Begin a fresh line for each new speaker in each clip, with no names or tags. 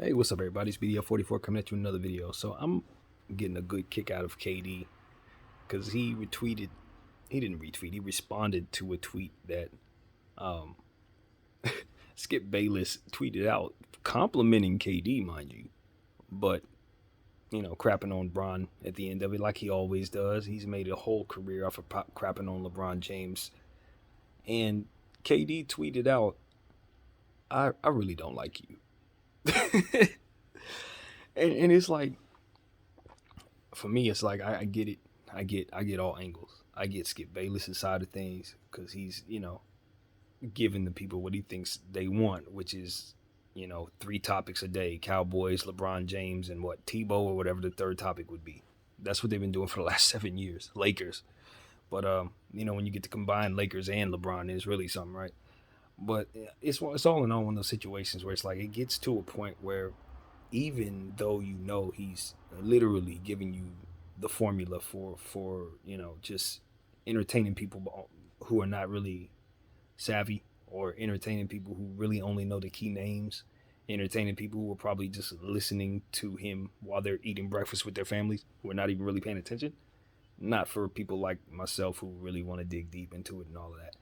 Hey, what's up, everybody? It's BDF44 coming at you with another video. So I'm getting a good kick out of KD because he didn't retweet, he responded to a tweet that um, Skip Bayless tweeted out complimenting KD, mind you, but, crapping on Bron at the end of it like he always does. He's made a whole career off of crapping on LeBron James. And KD tweeted out, I really don't like you. And it's like, for me, it's like I get it. I get all angles. I get Skip Bayless' side of things because he's giving the people what he thinks they want, which is 3 topics a day: Cowboys, LeBron James, and what Tebow or whatever the third topic would be. That's what they've been doing for the last 7 years. Lakers, but when you get to combine Lakers and LeBron, it's really something, right? But it's all in all one of those situations where it's like it gets to a point where even though he's literally giving you the formula for just entertaining people who are not really savvy, or entertaining people who really only know the key names, entertaining people who are probably just listening to him while they're eating breakfast with their families, who are not even really paying attention. Not for people like myself who really want to dig deep into it and all of that.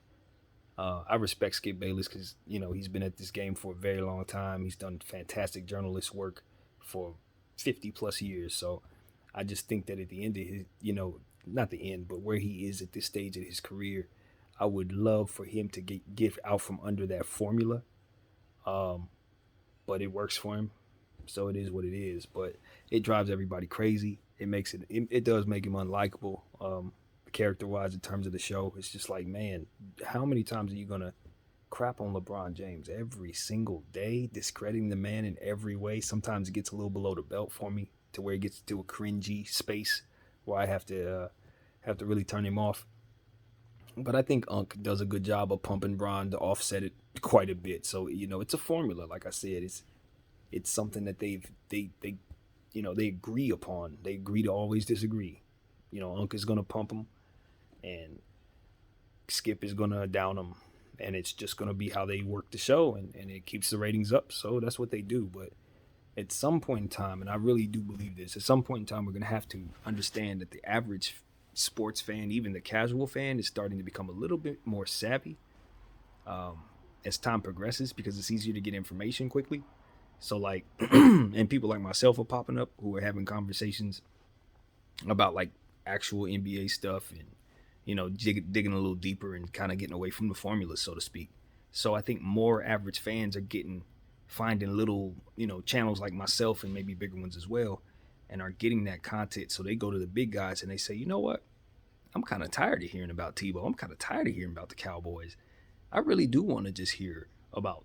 I respect Skip Bayless because he's been at this game for a very long time. He's done fantastic journalist work for 50 plus years. So I just think that at the end of his, not the end, but where he is at this stage of his career, I would love for him to get out from under that formula. Um, but it works for him, so it is what it is. But it drives everybody crazy. It does make him unlikable. Character wise, in terms of the show, it's just like, man, how many times are you gonna crap on LeBron James every single day, discrediting the man in every way? Sometimes it gets a little below the belt for me, to where it gets to a cringy space where I have to really turn him off. But I think Unc does a good job of pumping Bron to offset it quite a bit. So it's a formula. Like I said, it's something that they agree upon. They agree to always disagree. Unc is gonna pump him, and Skip is gonna down him, and it's just gonna be how they work the show, and it keeps the ratings up. So that's what they do. But at some point in time, and I really do believe this, at some point in time, we're gonna have to understand that the average sports fan, even the casual fan, is starting to become a little bit more savvy um, as time progresses, because it's easier to get information quickly. So like, and people like myself are popping up who are having conversations about like actual NBA stuff, and digging a little deeper and kind of getting away from the formula, so to speak. So I think more average fans are getting finding little channels like myself, and maybe bigger ones as well, and are getting that content. So they go to the big guys and they say, you know what? I'm kind of tired of hearing about Tebow. I'm kind of tired of hearing about the Cowboys. I really do want to just hear about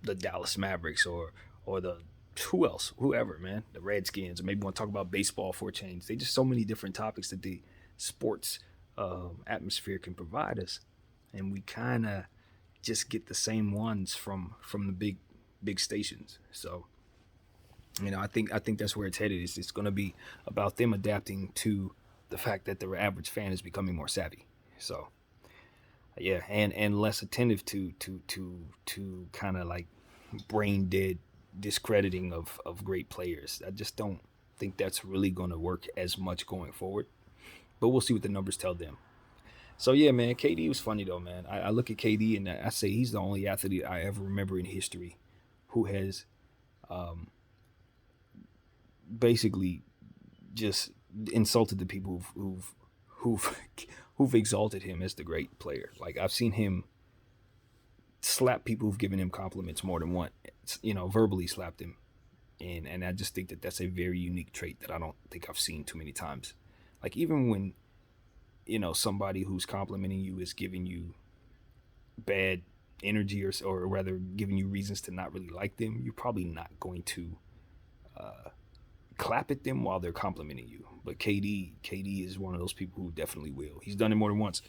the Dallas Mavericks, or the who else, whoever, man, the Redskins, or maybe want to talk about baseball for a change. They just so many different topics that the sports atmosphere can provide us, and we kind of just get the same ones from the big stations. So I think that's where it's headed. It's going to be about them adapting to the fact that the average fan is becoming more savvy. So yeah, and less attentive to kind of like brain dead discrediting of great players. I just don't think that's really going to work as much going forward. But we'll see what the numbers tell them. So yeah, man, KD was funny though, man. I look at KD and I say he's the only athlete I ever remember in history who has um, basically just insulted the people who've who've exalted him as the great player. Like, I've seen him slap people who've given him compliments more than once. Verbally slapped him, and I just think that that's a very unique trait that I don't think I've seen too many times. Like, even when somebody who's complimenting you is giving you bad energy, or rather giving you reasons to not really like them, you're probably not going to clap at them while they're complimenting you. But KD is one of those people who definitely will. He's done it more than once,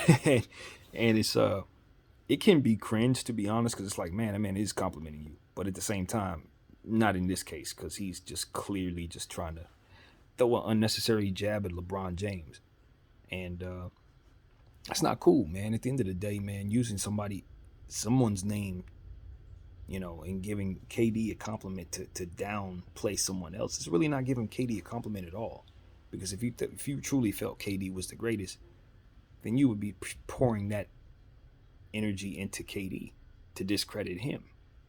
and it can be cringe, to be honest, because it's like, man, that man is complimenting you, but at the same time, not in this case, because he's just clearly just trying to throw an unnecessary jab at LeBron James, and that's not cool, man. At the end of the day, man, using someone's name and giving KD a compliment to downplay someone else, it's really not giving KD a compliment at all. Because if you truly felt KD was the greatest, then you would be pouring that energy into KD to discredit him.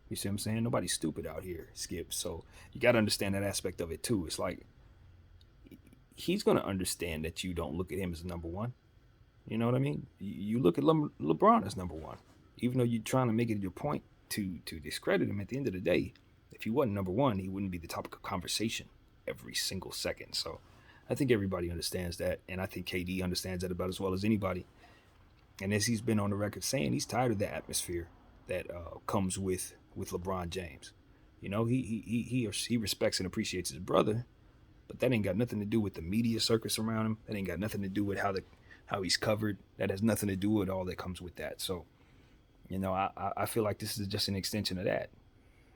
You see what I'm saying? Nobody's stupid out here, Skip. So you got to understand that aspect of it too. It's like he's going to understand that you don't look at him as number one. You know what I mean? You look at LeBron as number one, even though you're trying to make it your point to discredit him. At the end of the day, if he wasn't number one, he wouldn't be the topic of conversation every single second. So I think everybody understands that, and I think KD understands that about as well as anybody. And as he's been on the record saying, he's tired of the atmosphere that comes with LeBron James. He respects and appreciates his brother, but that ain't got nothing to do with the media circus around him. That ain't got nothing to do with how he's covered. That has nothing to do with all that comes with that. So, I feel like this is just an extension of that.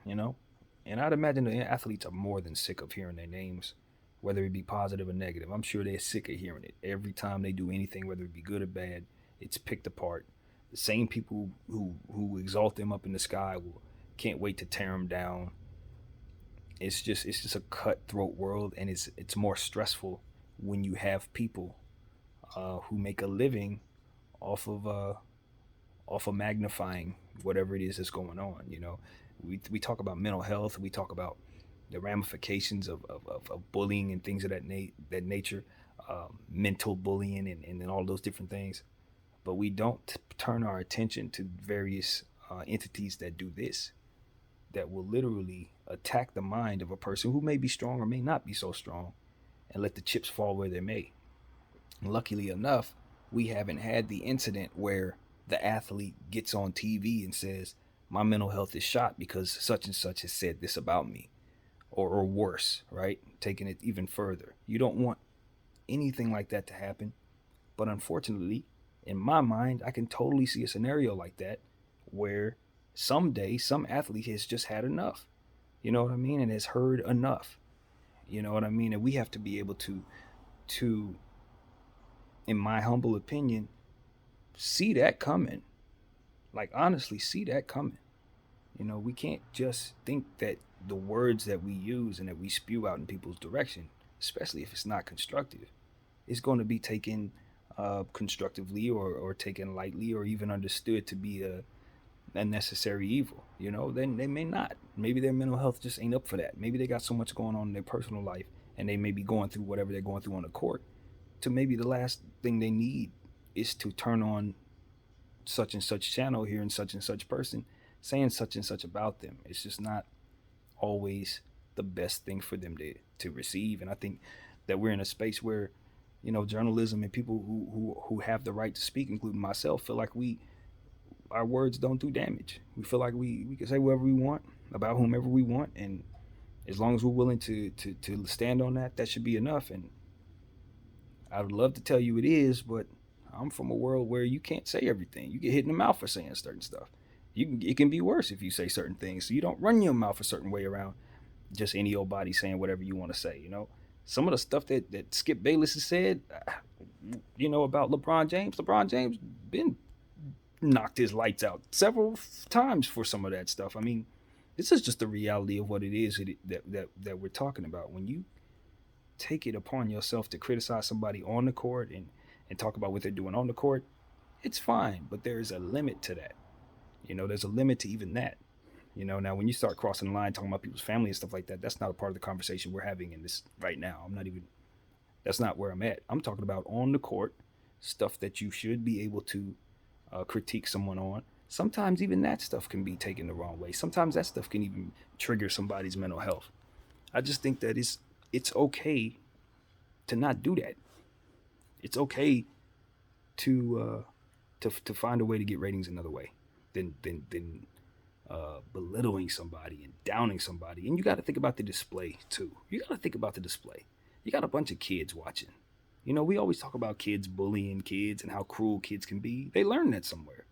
You know, and I'd imagine the athletes are more than sick of hearing their names, whether it be positive or negative. I'm sure they're sick of hearing it every time they do anything, whether it be good or bad. It's picked apart. The same people who exalt them up in the sky can't wait to tear them down. It's just a cutthroat world, and it's more stressful when you have people who make a living off of magnifying whatever it is that's going on. We talk about mental health. We talk about the ramifications of bullying and things of that nature, mental bullying and all those different things. But we don't turn our attention to various entities that do this, that will literally attack the mind of a person who may be strong or may not be so strong, and let the chips fall where they may. And luckily enough, we haven't had the incident where the athlete gets on TV and says, my mental health is shot because such and such has said this about me, or worse, right? Taking it even further. You don't want anything like that to happen. But unfortunately, in my mind, I can totally see a scenario like that where someday some athlete has just had enough. You know what I mean? And has heard enough. You know what I mean? And we have to be able to, in my humble opinion, see that coming. Like, honestly, see that coming. We can't just think that the words that we use and that we spew out in people's direction, especially if it's not constructive, is going to be taken constructively or taken lightly or even understood to be a necessary evil. Then they may not. Maybe their mental health just ain't up for that. Maybe they got so much going on in their personal life, and they may be going through whatever they're going through on the court, to maybe the last thing they need is to turn on such and such channel, hearing such and such person saying such and such about them. It's just not always the best thing for them to receive. And I think that we're in a space where, journalism and people who have the right to speak, including myself, feel like our words don't do damage. We feel like we can say whatever we want about whomever we want, and as long as we're willing to stand on that, that should be enough. And I would love to tell you it is, but I'm from a world where you can't say everything. You get hit in the mouth for saying certain stuff. It can be worse if you say certain things. So you don't run your mouth a certain way around just any old body saying whatever you want to say. Some of the stuff that Skip Bayless has said, about LeBron James been knocked his lights out several times for some of that stuff. I mean, this is just the reality of what it is that we're talking about. When you take it upon yourself to criticize somebody on the court and talk about what they're doing on the court, it's fine, but there's a limit to that. There's a limit to even that. Now when you start crossing the line, talking about people's family and stuff like that, that's not a part of the conversation we're having in this right now. That's not where I'm at. I'm talking about on the court, stuff that you should be able to critique someone on. Sometimes even that stuff can be taken the wrong way. Sometimes that stuff can even trigger somebody's mental health. I just think that it's okay to not do that. It's okay to find a way to get ratings another way than belittling somebody and downing somebody. And you got to think about the display too. You got to think about the display. You got a bunch of kids watching. We always talk about kids bullying kids and how cruel kids can be. They learn that somewhere.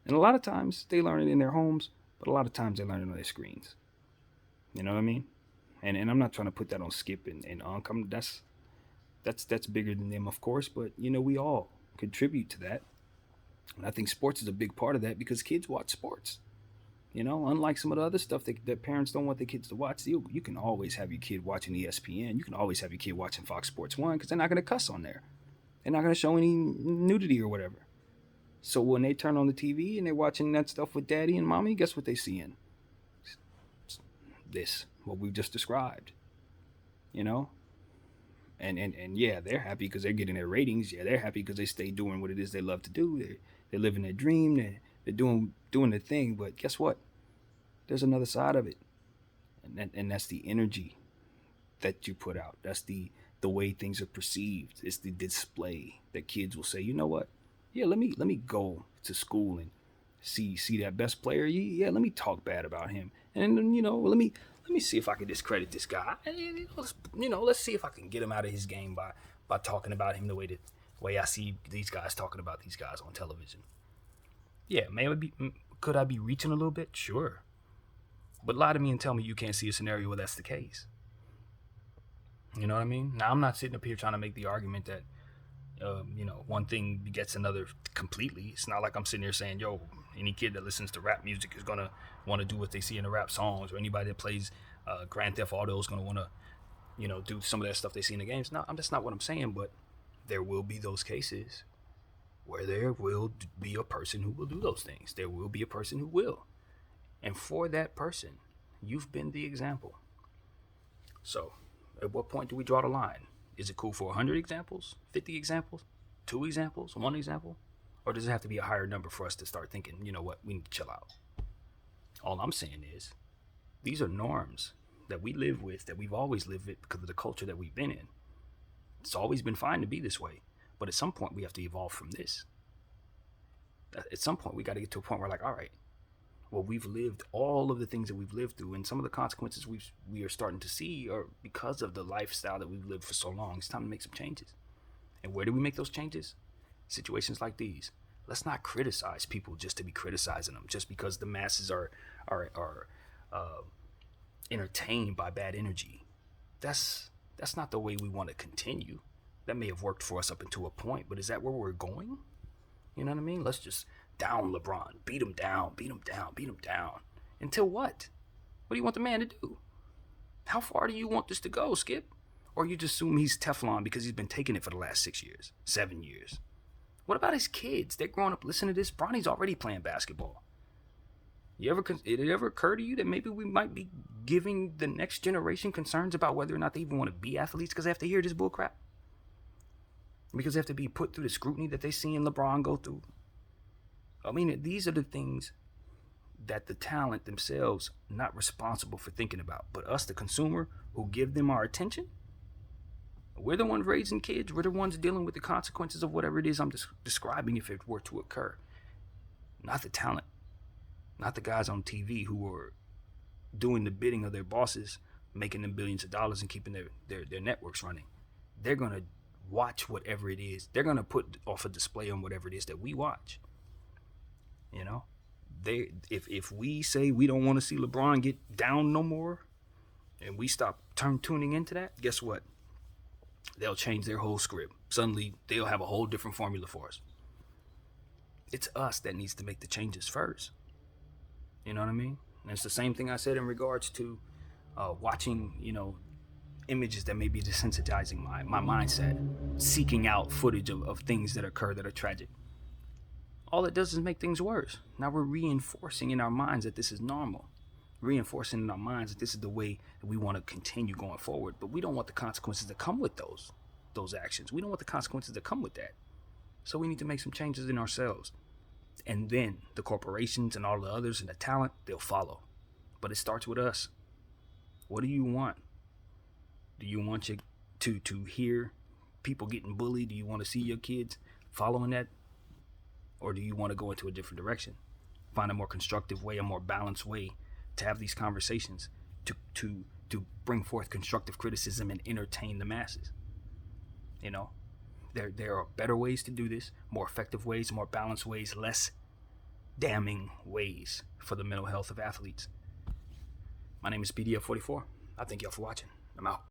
And a lot of times they learn it in their homes, but a lot of times they learn it on their screens. You know what I mean? And I'm not trying to put that on Skip and Unc. That's bigger than them, of course, but we all contribute to that. And I think sports is a big part of that because kids watch sports. You know, unlike some of the other stuff that parents don't want their kids to watch, you can always have your kid watching ESPN. You can always have your kid watching Fox Sports 1 because they're not going to cuss on there. They're not going to show any nudity or whatever. So when they turn on the TV and they're watching that stuff with daddy and mommy, guess what they're seeing? This, what we've just described. You know? And yeah, they're happy because they're getting their ratings. Yeah, they're happy because they stay doing what it is they love to do. They're living their dream. They're doing their thing. But guess what? There's another side of it. And that's the energy that you put out. That's the way things are perceived. It's the display that kids will say, you know what? Yeah, let me go to school and see that best player. Yeah, let me talk bad about him. And let me see if I can discredit this guy. Let's see if I can get him out of his game by talking about him the way I see these guys talking about these guys on television. Yeah, could I be reaching a little bit? Sure. But lie to me and tell me you can't see a scenario where that's the case. You know what I mean? Now, I'm not sitting up here trying to make the argument that, one thing begets another completely. It's not like I'm sitting here saying, yo, any kid that listens to rap music is going to want to do what they see in the rap songs, or anybody that plays Grand Theft Auto is going to want to, do some of that stuff they see in the games. No, that's not what I'm saying, but there will be those cases where there will be a person who will do those things. There will be a person who will. And for that person, you've been the example. So, at what point do we draw the line? Is it cool for 100 examples, 50 examples, 2 examples, 1 example? Or does it have to be a higher number for us to start thinking, you know what, we need to chill out? All I'm saying is, these are norms that we live with, that we've always lived with because of the culture that we've been in. It's always been fine to be this way. But at some point, we have to evolve from this. At some point, we got to get to a point where we're like, all right, well, we've lived all of the things that we've lived through, and some of the consequences we are starting to see are because of the lifestyle that we've lived for so long. It's time to make some changes. And where do we make those changes? Situations like these. Let's not criticize people just to be criticizing them, just because the masses are entertained by bad energy. That's not the way we want to continue. That may have worked for us up until a point, but is that where we're going? You know what I mean? Let's just down LeBron, beat him down. Until what? What do you want the man to do? How far do you want this to go, Skip? Or you just assume he's Teflon because he's been taking it for the last 6 years, 7 years? What about his kids? They're growing up listening to this. Bronny's already playing basketball. Did it ever occur to you that maybe we might be giving the next generation concerns about whether or not they even want to be athletes because they have to hear this bullcrap? Because they have to be put through the scrutiny that they see in LeBron go through? I mean, these are the things that the talent themselves not responsible for thinking about, but us, the consumer, who give them our attention. We're the ones raising kids. We're the ones dealing with the consequences of whatever it is I'm describing if it were to occur. Not the talent. Not the guys on TV who are doing the bidding of their bosses, making them billions of dollars and keeping their networks running. They're going to watch whatever it is. They're going to put off a display on whatever it is that we watch. You know, if we say we don't want to see LeBron get down no more, and we stop tuning into that, guess what? They'll change their whole script. Suddenly, they'll have a whole different formula for us. It's us that needs to make the changes first. You know what I mean? And it's the same thing I said in regards to watching, images that may be desensitizing my mindset, seeking out footage of things that occur that are tragic. All it does is make things worse. Now we're reinforcing in our minds that this is normal. Reinforcing in our minds that this is the way that we want to continue going forward. But we don't want the consequences that come with those actions. We don't want the consequences that come with that. So we need to make some changes in ourselves. And then the corporations and all the others and the talent, they'll follow. But it starts with us. What do you want? Do you want to hear people getting bullied? Do you want to see your kids following that? Or do you want to go into a different direction? Find a more constructive way, a more balanced way to have these conversations, to bring forth constructive criticism and entertain the masses. There are better ways to do this, more effective ways, more balanced ways, less damning ways for the mental health of athletes. My name is BDF44. I thank y'all for watching. I'm out.